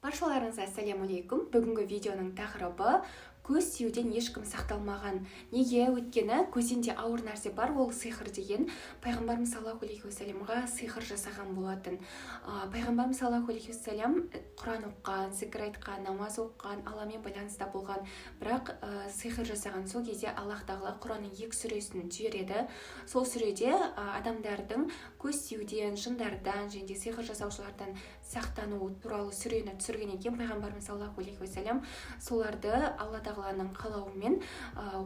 Баршаларыңызға ассалаумалейкум. Бүгінгі видеоның тақырыбы көз сүюден ешкім сақталмаған. Неге? Өйткені көзден ауыр нәрсе бар, ол сиқыр деген. Пайғамбарымыз саллаллаху алейхи уассаламға сиқыр жасаған болатын. Пайғамбарымыз саллаллаху алейхи уассалам Құран оққан, зікір айтқан, намаз оққан, Алламен байланыста болған. Бірақ сиқыр жасаған сол кезде Аллах тағала Құранның 2 сүресін жібереді. Сол сүреде адамдардың көз сүюден, жындардан және сиқыр жасаушылардан сақтану туралы сүрені түсірген екен пайғамбарымыз саллаллаху алейхи уассалам. Соларды Алла тағаланың қалауымен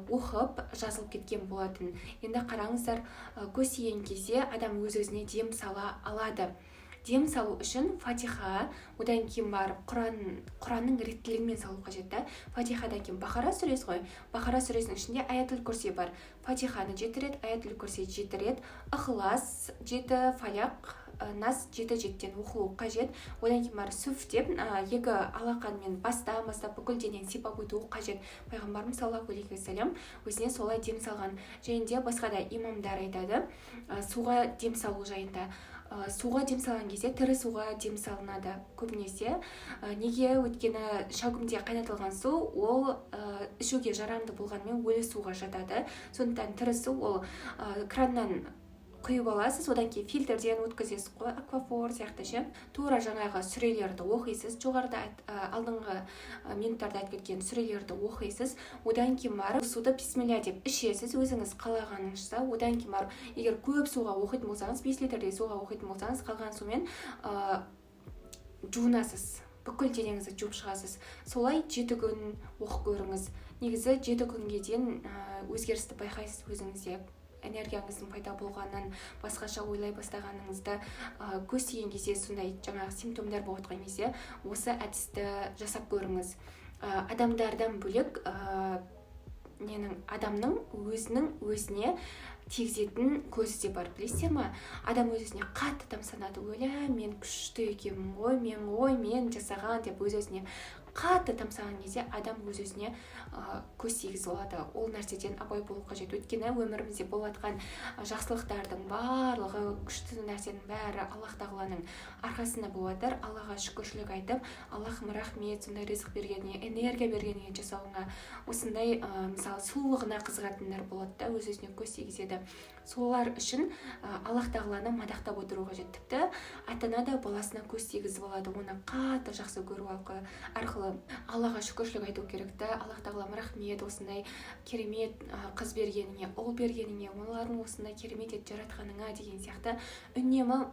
оқып жазылып кеткен болатын. Енді қараңыздар, көз тиген кезде адам өз-өзіне дем сала алады. Дем салу үшін Фатиха, одан кейін барып Құранның реттілігімен салу қажет. Фатихадан кейін Бақара сүресі ғой. Бақара сүресінің ішінде аятул курси бар. Фатиханы 7 рет, аятул курси 7 рет, Ихлас 7, Фаляқ, Нас 7-7-тен оқылу қажет. Одан кейін барып сүф деп екі алақанмен бастап бүкіл денені сипап өту қажет. Пайғамбарымыз саллаллаху алейхи уассалам өзіне солай дем салған. Және де басқа да имамдар айтады суға дем салу жайында. Суға дем салған кезде тірі суға дем салынады көбінесе. Неге? Өйткені шәугімде қайнатылған су ол ішуге жарамды болғанымен өлі суға жатады. Сондықтан тірі су ол краннан құйып аласыз, одан кейін фильтрден өткізесіз ғой, аквафор сияқты ше. Тура жаңағы сүрелерді оқисыз, жоғарыда алдыңғы минуттарда айтып кеткен сүрелерді оқисыз, одан кейін барып суды бисмилля деп ішесіз, өзіңіз қалағаныңызша. Одан кейін барып, егер көп суға оқитын болсаңыз, 5 литрдей суға оқитын болсаңыз, қалған сумен жуынасыз, бүкіл денеңізді жуып шығасыз. Солай 7 күн оқып көріңіз. Негізі 7 күнге дейін өзгерісті байқайсыз өзіңізде. Энергияңыздың пайда болғанын, басқаша ойлай бастағаныңызды, көз тиген кезде сондай жаңағы симптомдар болып жатқан кезде осы әдісті жасап көріңіз. Адамдардан бөлек адамның өзіне тигізетін көзі де бар, білесіздер ма? Адам өзіне қатты тамсанады, өлә, мен күшті екенмін ғой, мен жасаған деп өзіне қатты тамсаған кезде адам өз-өзіне көз тигізіп алады. Ол нәрседен абай болу қажет. Өйткені өмірімізде болып жатқан жақсылықтардың барлығы, күшті нәрсенің бәрі Аллах тағаланың арқасында болып жатыр. Аллаға шүкіршілік айтып, Аллахым рахмет, сондай ризық бергеніне, энергия бергеніне жасауыңа, осындай мысалы сұлулығына қызығатындар болады да, өз-өзіне көз тигізеді. Солар үшін Аллах тағаланы мадақтап отыру қажет. Тіпті ата-ана да баласына көз тигізіп алады, оны қатты жақсы көру арқылы Аллаға шүкіршілік айту керекті. Аллах тағалам рахмет, осындай керемет қыз бергеніңе, ұл бергеніңе, олардың осындай керемет етіп жаратқаныңа деген сияқты үнемі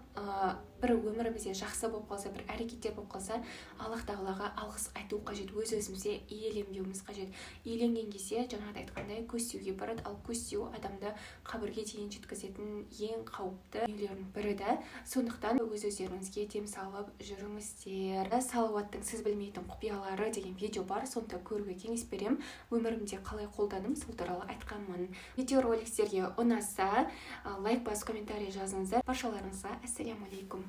бір өмірімізде жақсы болып қалса, бір әрекеттер болып қалса, Аллах тағалаға алғыс айту қажет, өз-өзімізде иеленбеуіміз қажет. Иеленген кезде жаңағыда айтқандай көз тиюге барады, ал көз тию адамды қабірге дейін жеткізетін ең қауіпті дүниелердің бірі да. Сондықтан өз-өздеріңізге дем салып жүріңіздер. Салауаттың сіз білмейтін құпиялары деген видео бар, сонда көруге кеңес беремін. Өмірімде қалай қолданым, сол туралы айтқанмын. Видеороликтерге ұнаса, лайк басып комментарий жазыңыздар. Баршаларыңызға ассалаумалейкум.